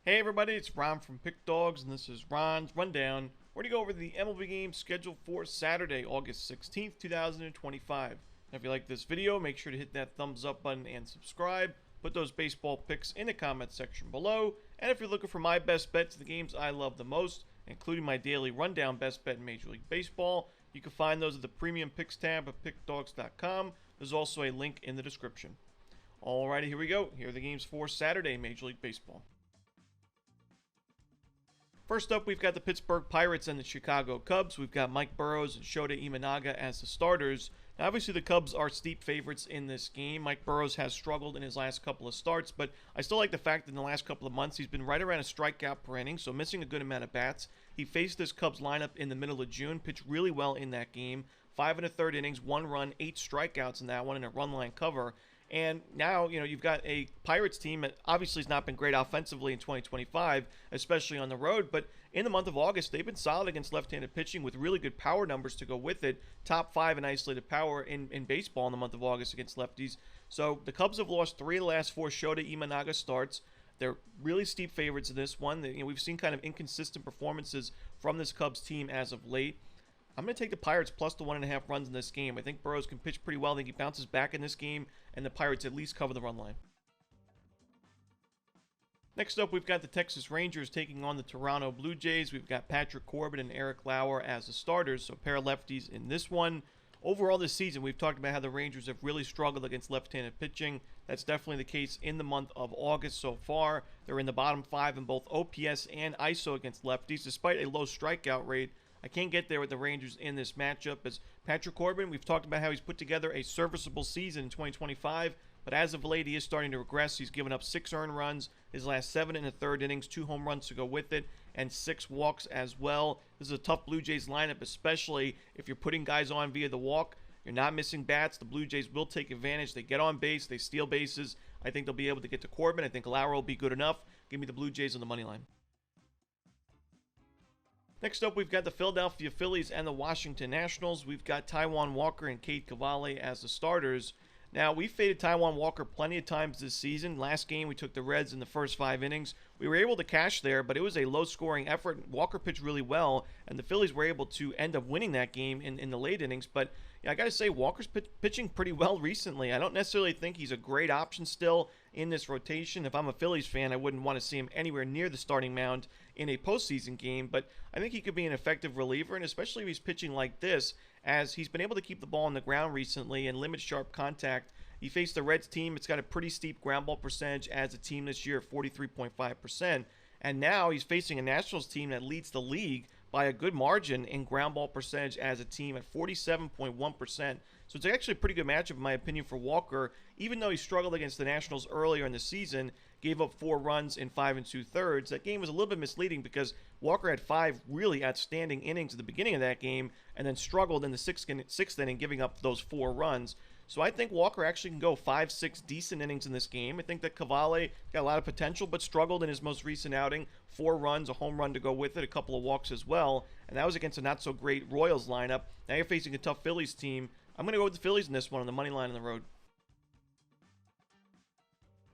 Hey everybody, it's Ron from Pick Dawgz, and this is Ron's Rundown. We're going to go over the MLB games scheduled for Saturday, August 16th, 2025. Now, if you like this video, make sure to hit that thumbs up button and subscribe. Put those baseball picks in the comments section below. And if you're looking for my best bets, the games I love the most, including my daily rundown best bet in Major League Baseball, you can find those at the Premium Picks tab at pickdawgz.com. There's also a link in the description. Alrighty, here we go. Here are the games for Saturday, Major League Baseball. First up, we've got the Pittsburgh Pirates and the Chicago Cubs. We've got Mike Burrows and Shota Imanaga as the starters. Now, obviously, the Cubs are steep favorites in this game. Mike Burrows has struggled in his last couple of starts, but I still like the fact that in the last couple of months, he's been right around a strikeout per inning, so missing a good amount of bats. He faced this Cubs lineup in the middle of June, pitched really well in that game. 5 1/3 innings, 1 run, 8 strikeouts in that one, and a run line cover. And now, you've got a Pirates team that obviously has not been great offensively in 2025, especially on the road. But in the month of August, they've been solid against left-handed pitching with really good power numbers to go with it. Top 5 in isolated power in baseball in the month of August against lefties. So the Cubs have lost 3 of the last 4 Shota Imanaga starts. They're really steep favorites in this one. We've seen kind of inconsistent performances from this Cubs team as of late. I'm going to take the Pirates plus the 1.5 runs in this game. I think Burrows can pitch pretty well. I think he bounces back in this game, and the Pirates at least cover the run line. Next up, we've got the Texas Rangers taking on the Toronto Blue Jays. We've got Patrick Corbin and Eric Lauer as the starters, so a pair of lefties in this one. Overall this season, we've talked about how the Rangers have really struggled against left-handed pitching. That's definitely the case in the month of August so far. They're in the bottom 5 in both OPS and ISO against lefties, despite a low strikeout rate. I can't get there with the Rangers in this matchup. As Patrick Corbin, we've talked about how he's put together a serviceable season in 2025, but as of late, he is starting to regress. He's given up 6 earned runs his last 7 1/3 innings, 2 home runs to go with it, and 6 walks as well. This is a tough Blue Jays lineup, especially if you're putting guys on via the walk. You're not missing bats. The Blue Jays will take advantage. They get on base. They steal bases. I think they'll be able to get to Corbin. I think Lauer will be good enough. Give me the Blue Jays on the money line. Next up, we've got the Philadelphia Phillies and the Washington Nationals. We've got Taijuan Walker and Cade Cavalli as the starters. Now, we faded Taijuan Walker plenty of times this season. Last game, we took the Reds in the first 5 innings. We were able to cash there, but it was a low-scoring effort. Walker pitched really well, and the Phillies were able to end up winning that game in the late innings. But I got to say, Walker's pitching pretty well recently. I don't necessarily think he's a great option still in this rotation. If I'm a Phillies fan, I wouldn't want to see him anywhere near the starting mound in a postseason game, but I think he could be an effective reliever, and especially if he's pitching like this, as he's been able to keep the ball on the ground recently and limit sharp contact. He faced the Reds team. It's got a pretty steep ground ball percentage as a team this year, 43.5%, and now he's facing a Nationals team that leads the league by a good margin in ground ball percentage as a team at 47.1%. So it's actually a pretty good matchup, in my opinion, for Walker. Even though he struggled against the Nationals earlier in the season, gave up 4 runs in 5 2/3. That game was a little bit misleading because Walker had 5 really outstanding innings at the beginning of that game and then struggled in the sixth inning, giving up those 4 runs. So I think Walker actually can go 5, 6 decent innings in this game. I think that Cavalli got a lot of potential, but struggled in his most recent outing. 4 runs, a home run to go with it, a couple of walks as well. And that was against a not-so-great Royals lineup. Now you're facing a tough Phillies team. I'm going to go with the Phillies in this one on the money line on the road.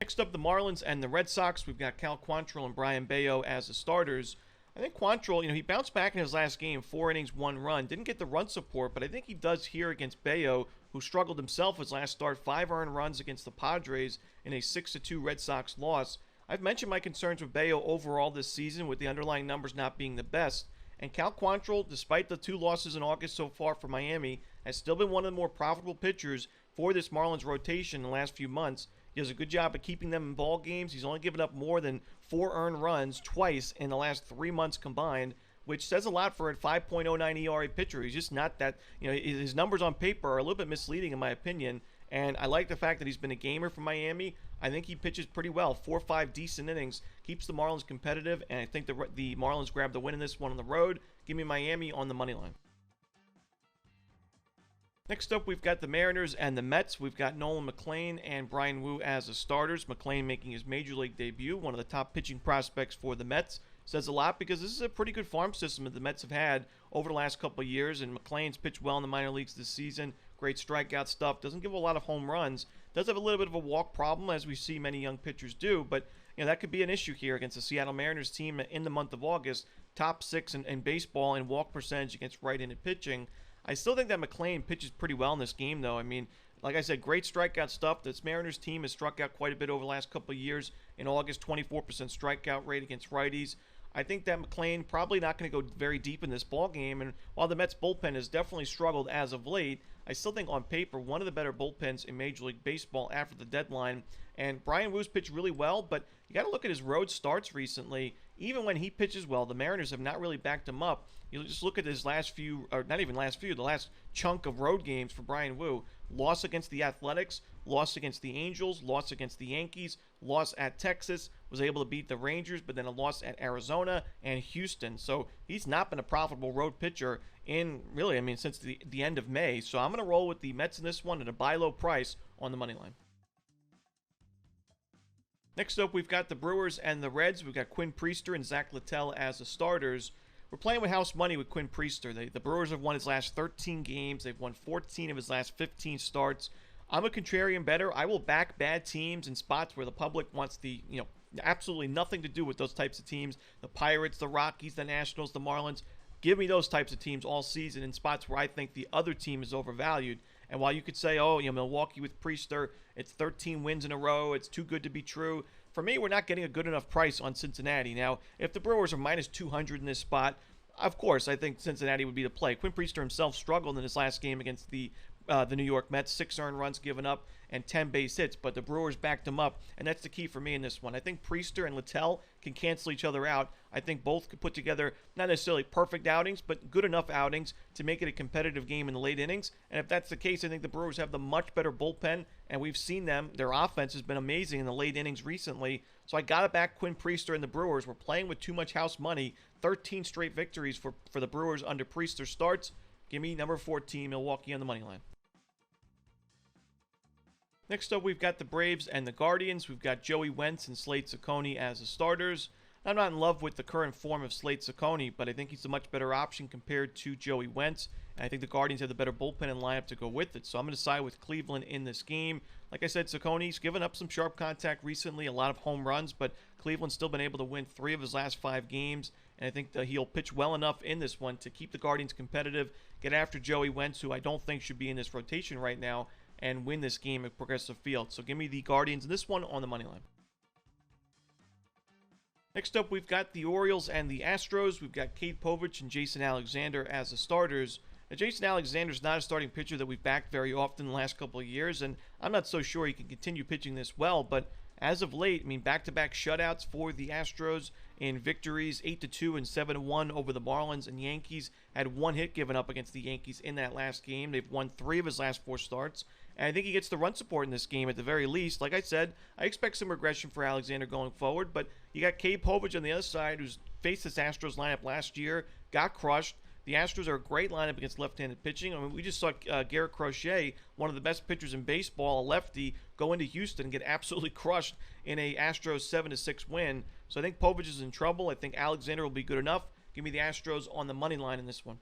Next up, the Marlins and the Red Sox. We've got Cal Quantrill and Brian Bayo as the starters. I think Quantrill, he bounced back in his last game, 4 innings, 1 run. Didn't get the run support, but I think he does here against Bayo, who struggled himself his last start. 5 earned runs against the Padres in a 6-2 Red Sox loss. I've mentioned my concerns with Bayo overall this season, with the underlying numbers not being the best. And Cal Quantrill, despite the 2 losses in August so far for Miami, has still been one of the more profitable pitchers for this Marlins rotation in the last few months. He does a good job of keeping them in ball games. He's only given up more than 4 earned runs twice in the last 3 months combined, which says a lot for a 5.09 ERA pitcher. He's just not that, his numbers on paper are a little bit misleading in my opinion. And I like the fact that he's been a gamer for Miami. I think he pitches pretty well. 4 or 5 decent innings. Keeps the Marlins competitive. And I think the Marlins grab the win in this one on the road. Give me Miami on the money line. Next up, we've got the Mariners and the Mets. We've got Nolan McLean and Brian Wu as the starters. McLean making his Major League debut. One of the top pitching prospects for the Mets. Says a lot because this is a pretty good farm system that the Mets have had over the last couple of years. And McLean's pitched well in the minor leagues this season. Great strikeout stuff. Doesn't give a lot of home runs. Does have a little bit of a walk problem, as we see many young pitchers do. But that could be an issue here against the Seattle Mariners team in the month of August, top 6 in baseball in walk percentage against right-handed pitching. I still think that McClain pitches pretty well in this game, though. I mean, like I said, great strikeout stuff. This Mariners team has struck out quite a bit over the last couple of years. In August, 24% strikeout rate against righties. I think that McClain probably not going to go very deep in this ball game. And while the Mets bullpen has definitely struggled as of late, I still think on paper one of the better bullpens in Major League Baseball after the deadline. And Brian Woo's pitched really well, but you got to look at his road starts recently. Even when he pitches well, the Mariners have not really backed him up. You just look at his last few, or not even last few, the last chunk of road games for Brian Woo. Loss against the Athletics, loss against the Angels, loss against the Yankees, loss at Texas, was able to beat the Rangers, but then a loss at Arizona and Houston. So he's not been a profitable road pitcher in, really, I mean, since the end of May. So I'm going to roll with the Mets in this one at a buy low price on the money line. Next up, we've got the Brewers and the Reds. We've got Quinn Priester and Zach Littell as the starters. We're playing with house money with Quinn Priester. The Brewers have won his last 13 games. They've won 14 of his last 15 starts. I'm a contrarian bettor. I will back bad teams in spots where the public wants absolutely nothing to do with those types of teams. The Pirates, the Rockies, the Nationals, the Marlins. Give me those types of teams all season in spots where I think the other team is overvalued. And while you could say, Milwaukee with Priester, it's 13 wins in a row, it's too good to be true. For me, we're not getting a good enough price on Cincinnati. Now, if the Brewers are minus 200 in this spot, of course, I think Cincinnati would be the play. Quinn Priester himself struggled in his last game against the New York Mets, 6 earned runs given up and 10 base hits, but the Brewers backed him up, and that's the key for me in this one. I think Priester and Littell can cancel each other out. I think both could put together not necessarily perfect outings, but good enough outings to make it a competitive game in the late innings, and if that's the case, I think the Brewers have the much better bullpen, and we've seen them. Their offense has been amazing in the late innings recently, so I got to back Quinn Priester and the Brewers. We're playing with too much house money. 13 straight victories for the Brewers under Priester starts. Give me number 14, Milwaukee on the money line. Next up, we've got the Braves and the Guardians. We've got Joey Wentz and Slade Cecconi as the starters. I'm not in love with the current form of Slade Cecconi, but I think he's a much better option compared to Joey Wentz. And I think the Guardians have the better bullpen and lineup to go with it. So I'm going to side with Cleveland in this game. Like I said, Cecconi's given up some sharp contact recently, a lot of home runs, but Cleveland's still been able to win 3 of his last 5 games. And I think that he'll pitch well enough in this one to keep the Guardians competitive, get after Joey Wentz, who I don't think should be in this rotation right now, and win this game at Progressive Field. So give me the Guardians in this one on the money line. Next up, we've got the Orioles and the Astros. We've got Cade Povich and Jason Alexander as the starters. Now, Jason Alexander's not a starting pitcher that we've backed very often in the last couple of years, and I'm not so sure he can continue pitching this well, but as of late, I mean, back-to-back shutouts for the Astros in victories, 8-2 and 7-1 over the Marlins and Yankees. Had 1 hit given up against the Yankees in that last game. They've won 3 of his last 4 starts. And I think he gets the run support in this game at the very least. Like I said, I expect some regression for Alexander going forward, but you got Cade Povich on the other side who's faced this Astros lineup last year, got crushed. The Astros are a great lineup against left-handed pitching. I mean, we just saw Garrett Crochet, one of the best pitchers in baseball, a lefty, go into Houston and get absolutely crushed in a Astros 7-6 win. So I think Povich is in trouble. I think Alexander will be good enough. Give me the Astros on the money line in this one.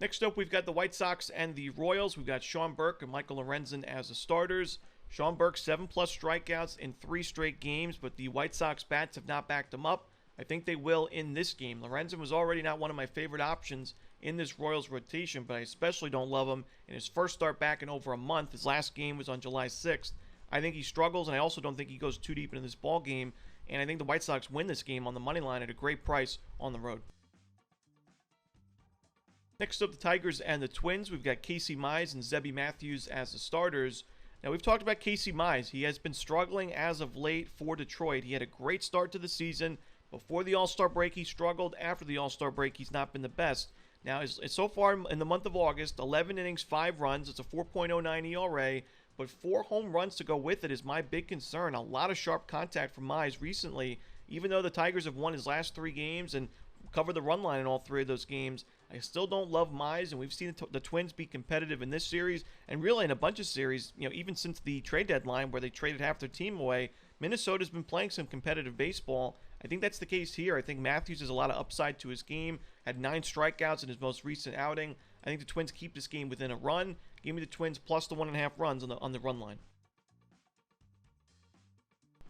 Next up, we've got the White Sox and the Royals. We've got Sean Burke and Michael Lorenzen as the starters. Sean Burke, 7+ strikeouts in 3 straight games, but the White Sox bats have not backed him up. I think they will in this game. Lorenzen was already not one of my favorite options in this Royals rotation, but I especially don't love him in his first start back in over a month. His last game was on July 6th. I think he struggles, and I also don't think he goes too deep into this ball game, and I think the White Sox win this game on the money line at a great price on the road. Next up, the Tigers and the Twins. We've got Casey Mize and Zebby Matthews as the starters. Now, we've talked about Casey Mize. He has been struggling as of late for Detroit. He had a great start to the season. Before the All-Star break, he struggled. After the All-Star break, he's not been the best. Now, so far in the month of August, 11 innings, 5 runs. It's a 4.09 ERA, but 4 home runs to go with it is my big concern. A lot of sharp contact from Mize recently. Even though the Tigers have won his last 3 games and covered the run line in all 3 of those games, I still don't love Mize, and we've seen the Twins be competitive in this series and really in a bunch of series, even since the trade deadline where they traded half their team away. Minnesota's been playing some competitive baseball. I think that's the case here. I think Matthews has a lot of upside to his game, had 9 strikeouts in his most recent outing. I think the Twins keep this game within a run. Give me the Twins plus the 1.5 runs on the run line.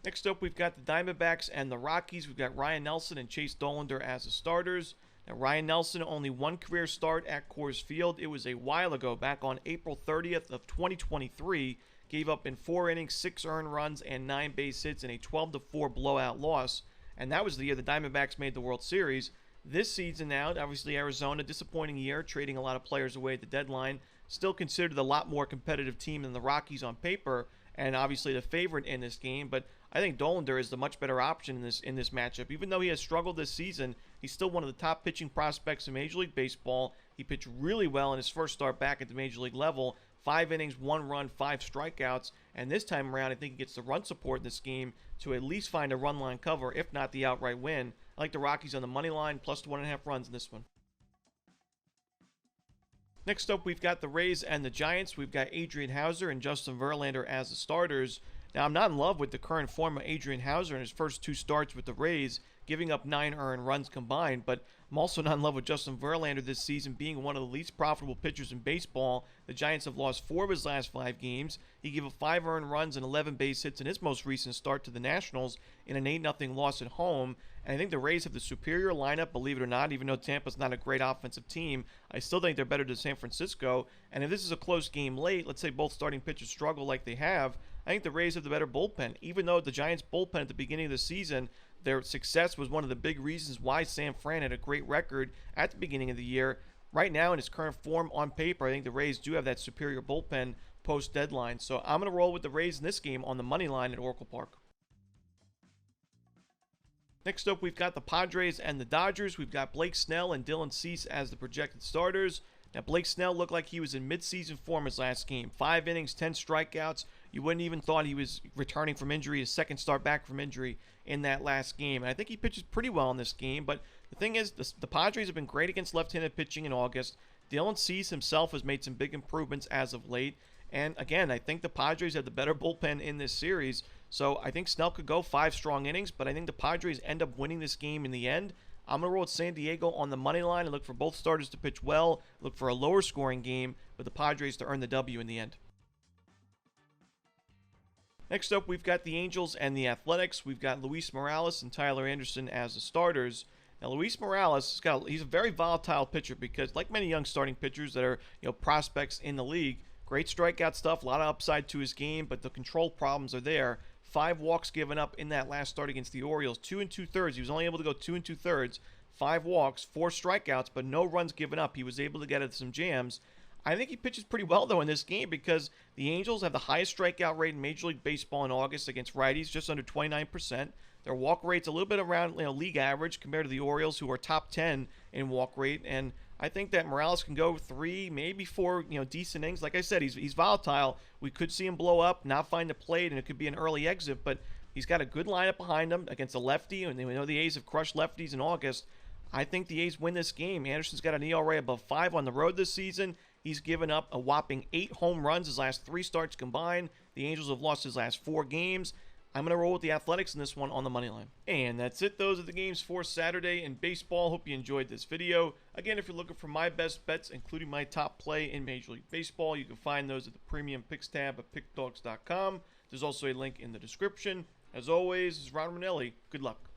Next up, we've got the Diamondbacks and the Rockies. We've got Ryan Nelson and Chase Dollander as the starters. Now, Ryan Nelson, only one career start at Coors Field. It was a while ago, back on April 30th of 2023. Gave up in 4 innings, 6 earned runs, and 9 base hits in a 12-4 blowout loss. And that was the year the Diamondbacks made the World Series. This season now, obviously Arizona, disappointing year, trading a lot of players away at the deadline. Still considered a lot more competitive team than the Rockies on paper, and obviously the favorite in this game. But I think Dollander is the much better option in this matchup. Even though he has struggled this season, he's still one of the top pitching prospects in Major League Baseball. He pitched really well in his first start back at the Major League level. 5 innings, 1 run, 5 strikeouts. And this time around, I think he gets the run support in this game to at least find a run line cover, if not the outright win. I like the Rockies on the money line, plus 1.5 runs in this one. Next up, we've got the Rays and the Giants. We've got Adrian Houser and Justin Verlander as the starters. Now, I'm not in love with the current form of Adrian Houser in his first 2 starts with the Rays, giving up 9 earned runs combined, but I'm also not in love with Justin Verlander this season being one of the least profitable pitchers in baseball. The Giants have lost 4 of his last 5 games. He gave up 5 earned runs and 11 base hits in his most recent start to the Nationals in an 8-0 loss at home. And I think the Rays have the superior lineup, believe it or not, even though Tampa's not a great offensive team. I still think they're better than San Francisco. And if this is a close game late, let's say both starting pitchers struggle like they have, I think the Rays have the better bullpen. Even though the Giants' bullpen at the beginning of the season, their success was one of the big reasons why San Fran had a great record at the beginning of the year. Right now, in his current form on paper, I think the Rays do have that superior bullpen post-deadline. So I'm going to roll with the Rays in this game on the money line at Oracle Park. Next up, we've got the Padres and the Dodgers. We've got Blake Snell and Dylan Cease as the projected starters. Now, Blake Snell looked like he was in midseason form his last game. 5 innings, 10 strikeouts. You wouldn't even thought he was returning from injury, his second start back from injury in that last game. And I think he pitches pretty well in this game. But the thing is, the Padres have been great against left-handed pitching in August. Dylan Cease himself has made some big improvements as of late. And again, I think the Padres have the better bullpen in this series. So I think Snell could go 5 strong innings, but I think the Padres end up winning this game in the end. I'm going to roll with San Diego on the money line and look for both starters to pitch well, look for a lower scoring game, but the Padres to earn the W in the end. Next up, we've got the Angels and the Athletics. We've got Luis Morales and Tyler Anderson as the starters. Now, Luis Morales, he's a very volatile pitcher because, like many young starting pitchers that are prospects in the league, great strikeout stuff, a lot of upside to his game, but the control problems are there. 5 walks given up in that last start against the Orioles. 2 2/3. He was only able to go 2 2/3. 5 walks, 4 strikeouts, but no runs given up. He was able to get at some jams. I think he pitches pretty well, though, in this game because the Angels have the highest strikeout rate in Major League Baseball in August against righties, just under 29%. Their walk rate's a little bit around league average compared to the Orioles, who are top 10 in walk rate. And I think that Morales can go 3, maybe 4, decent innings. Like I said, he's volatile. We could see him blow up, not find the plate, and it could be an early exit. But he's got a good lineup behind him against a lefty, and we know the A's have crushed lefties in August. I think the A's win this game. Anderson's got an ERA above 5 on the road this season. He's given up a whopping 8 home runs his last 3 starts combined. The Angels have lost his last 4 games. I'm going to roll with the Athletics in this one on the money line. And that's it. Those are the games for Saturday in baseball. Hope you enjoyed this video. Again, if you're looking for my best bets, including my top play in Major League Baseball, you can find those at the Premium Picks tab at pickdawgz.com. There's also a link in the description. As always, this is Romanelli. Good luck.